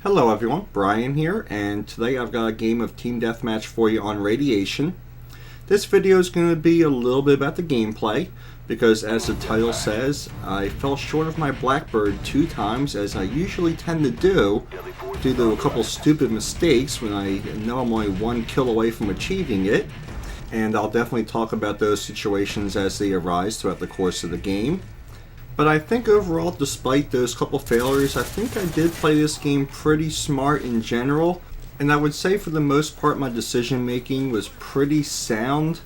Hello everyone, Brian here, and today I've got a game of Team Deathmatch for you on Radiation. This video is going to be a little bit about the gameplay, because as the title says, I fell short of my Blackbird 2 times, as I usually tend to do, due to a couple stupid mistakes when I know I'm only 1 kill away from achieving it. And I'll definitely talk about those situations as they arise throughout the course of the game. But I think overall, despite those couple failures, I think I did play this game pretty smart in general. And I would say for the most part my decision making was pretty sound.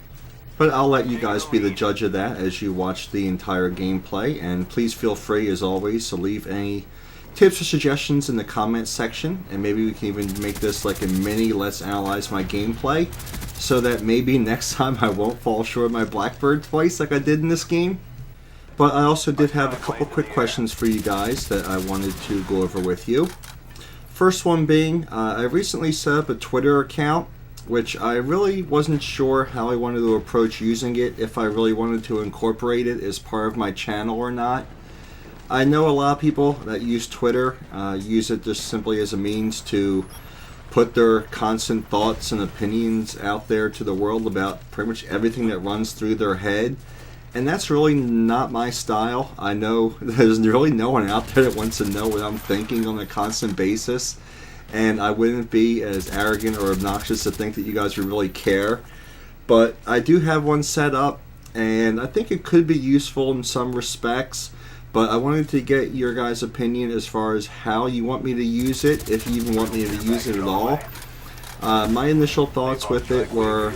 But I'll let you guys be the judge of that as you watch the entire gameplay. And please feel free, as always, to leave any tips or suggestions in the comments section. And maybe we can even make this like a mini Let's Analyze My Gameplay, so that maybe next time I won't fall short of my Blackbird twice like I did in this game. But I also did have a couple quick questions for you guys that I wanted to go over with you. First one being, I recently set up a Twitter account, which I really wasn't sure how I wanted to approach using it, if I really wanted to incorporate it as part of my channel or not. I know a lot of people that use Twitter use it just simply as a means to put their constant thoughts and opinions out there to the world about pretty much everything that runs through their head. And that's really not my style. I know there's really no one out there that wants to know what I'm thinking on a constant basis. And I wouldn't be as arrogant or obnoxious to think that you guys would really care. But I do have one set up, and I think it could be useful in some respects. But I wanted to get your guys' opinion as far as how you want me to use it, if you even want me to use it at all. My initial thoughts with it were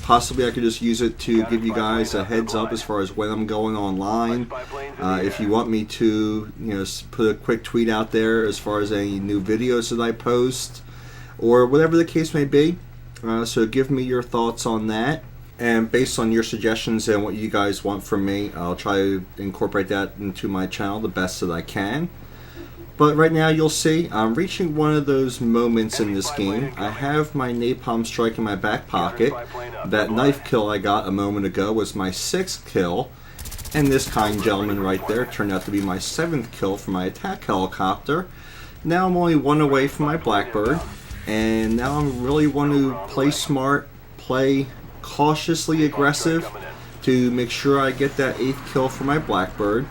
possibly I could just use it to give you guys a heads up as far as when I'm going online. If you want me to, put a quick tweet out there as far as any new videos that I post, or whatever the case may be. So give me your thoughts on that. And based on your suggestions and what you guys want from me, I'll try to incorporate that into my channel the best that I can. But right now you'll see I'm reaching one of those moments in this game. I have my napalm strike in my back pocket. That knife kill I got a moment ago was my 6th kill. And this kind gentleman right there turned out to be my 7th kill for my attack helicopter. Now I'm only 1 away from my Blackbird. And now I really want to play smart, play cautiously aggressive to make sure I get that 8th kill for my Blackbird.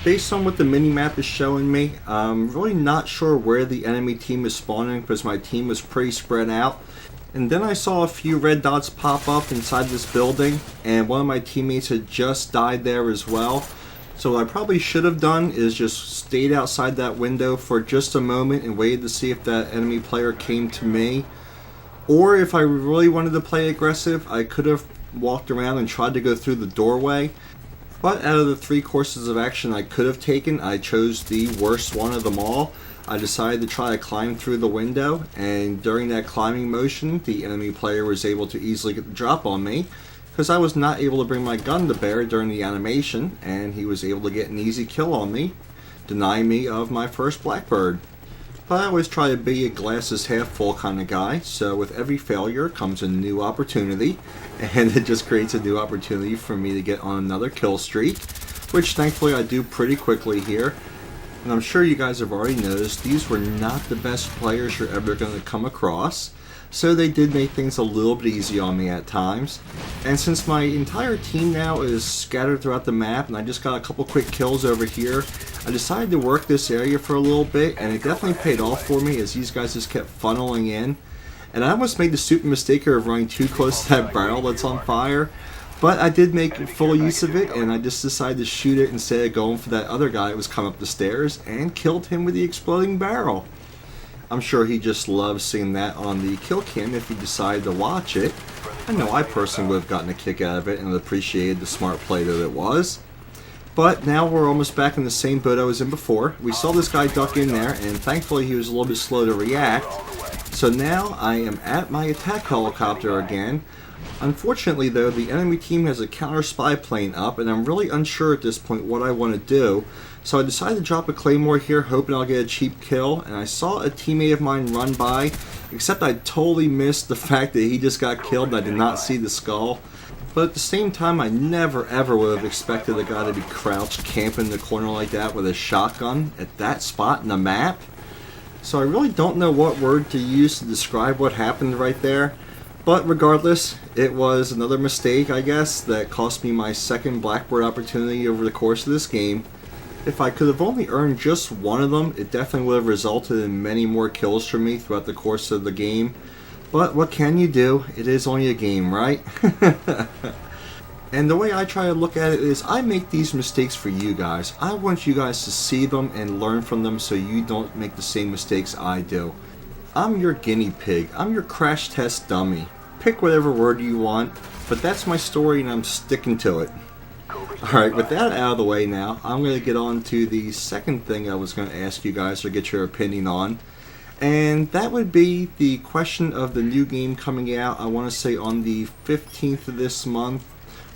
Based on what the mini-map is showing me, I'm really not sure where the enemy team is spawning because my team was pretty spread out. And then I saw a few red dots pop up inside this building, and one of my teammates had just died there as well. So what I probably should have done is just stayed outside that window for just a moment and waited to see if that enemy player came to me. Or if I really wanted to play aggressive, I could have walked around and tried to go through the doorway. But out of the 3 courses of action I could have taken, I chose the worst one of them all. I decided to try to climb through the window, and during that climbing motion, the enemy player was able to easily get the drop on me, because I was not able to bring my gun to bear during the animation, and he was able to get an easy kill on me, denying me of my first Blackbird. But I always try to be a glass is half full kind of guy, so with every failure comes a new opportunity, and it just creates a new opportunity for me to get on another kill streak, which thankfully I do pretty quickly here. And I'm sure you guys have already noticed these were not the best players you're ever going to come across, so they did make things a little bit easy on me at times. And since my entire team now is scattered throughout the map and I just got a couple quick kills over here, I decided to work this area for a little bit, and it definitely paid off for me as these guys just kept funneling in. And I almost made the stupid mistake of running too close to that barrel that's on fire, but I did make full use of it, and I just decided to shoot it instead of going for that other guy that was coming up the stairs, and killed him with the exploding barrel. I'm sure he just loves seeing that on the kill cam if he decided to watch it. I know I personally would have gotten a kick out of it and appreciated the smart play that it was. But now we're almost back in the same boat I was in before. We saw this guy duck in there, and thankfully he was a little bit slow to react. So now I am at my attack helicopter again. Unfortunately though, the enemy team has a counter spy plane up, and I'm really unsure at this point what I want to do. So I decided to drop a claymore here, hoping I'll get a cheap kill, and I saw a teammate of mine run by, except I totally missed the fact that he just got killed and I did not see the skull. But at the same time, I never ever would have expected a guy to be crouched camping in the corner like that with a shotgun at that spot in the map. So I really don't know what word to use to describe what happened right there. But regardless, it was another mistake, I guess, that cost me my second Blackbird opportunity over the course of this game. If I could have only earned just one of them, it definitely would have resulted in many more kills for me throughout the course of the game. But what can you do? It is only a game, right? And the way I try to look at it is I make these mistakes for you guys. I want you guys to see them and learn from them so you don't make the same mistakes I do. I'm your guinea pig. I'm your crash test dummy. Pick whatever word you want, but that's my story and I'm sticking to it. Alright, with that out of the way now, I'm going to get on to the second thing I was going to ask you guys or get your opinion on. And that would be the question of the new game coming out, I want to say on the 15th of this month,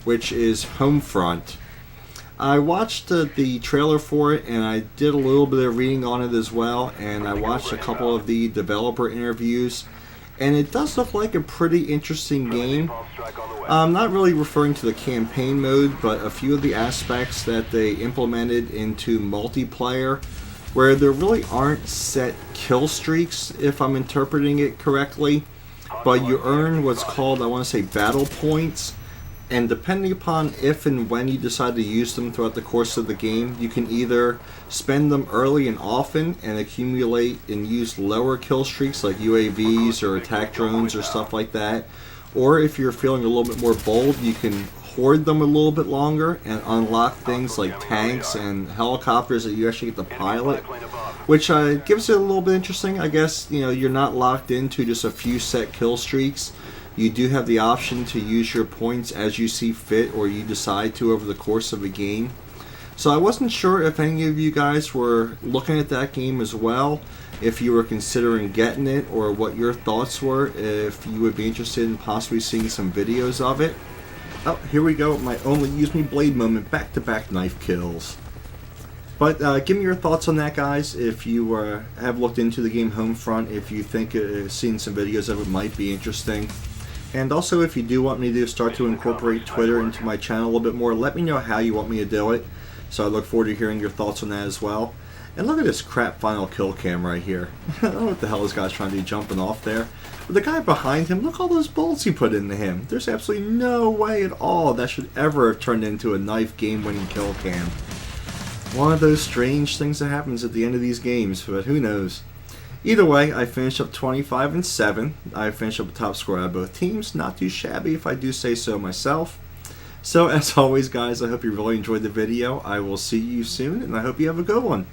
which is Homefront. I watched the trailer for it and I did a little bit of reading on it as well, and I watched a couple of the developer interviews, and it does look like a pretty interesting game. I'm not really referring to the campaign mode, but a few of the aspects that they implemented into multiplayer, where there really aren't set kill streaks, if I'm interpreting it correctly, but you earn what's called, I want to say, battle points. And depending upon if and when you decide to use them throughout the course of the game, you can either spend them early and often and accumulate and use lower kill streaks like UAVs or attack drones or stuff like that. Or if you're feeling a little bit more bold, you can hoard them a little bit longer and unlock things like tanks and helicopters that you actually get to pilot, which gives it a little bit interesting. I guess, you know, you're not locked into just a few set kill streaks. You do have the option to use your points as you see fit, or you decide to over the course of a game. So I wasn't sure if any of you guys were looking at that game as well, if you were considering getting it, or what your thoughts were, if you would be interested in possibly seeing some videos of it. Oh, here we go, my only use me blade moment, back-to-back knife kills. But give me your thoughts on that, guys, if you have looked into the game Homefront, if you think seeing some videos of it might be interesting. And also, if you do want me to start to incorporate Twitter into my channel a little bit more, let me know how you want me to do it. So I look forward to hearing your thoughts on that as well. And look at this crap final kill cam right here. I don't know what the hell this guy's trying to do, jumping off there. But the guy behind him, look all those bullets he put into him. There's absolutely no way at all that should ever have turned into a knife game-winning kill cam. One of those strange things that happens at the end of these games, but who knows. Either way, I finished up 25-7. I finished up a top score out of both teams. Not too shabby if I do say so myself. So as always, guys, I hope you really enjoyed the video. I will see you soon, and I hope you have a good one.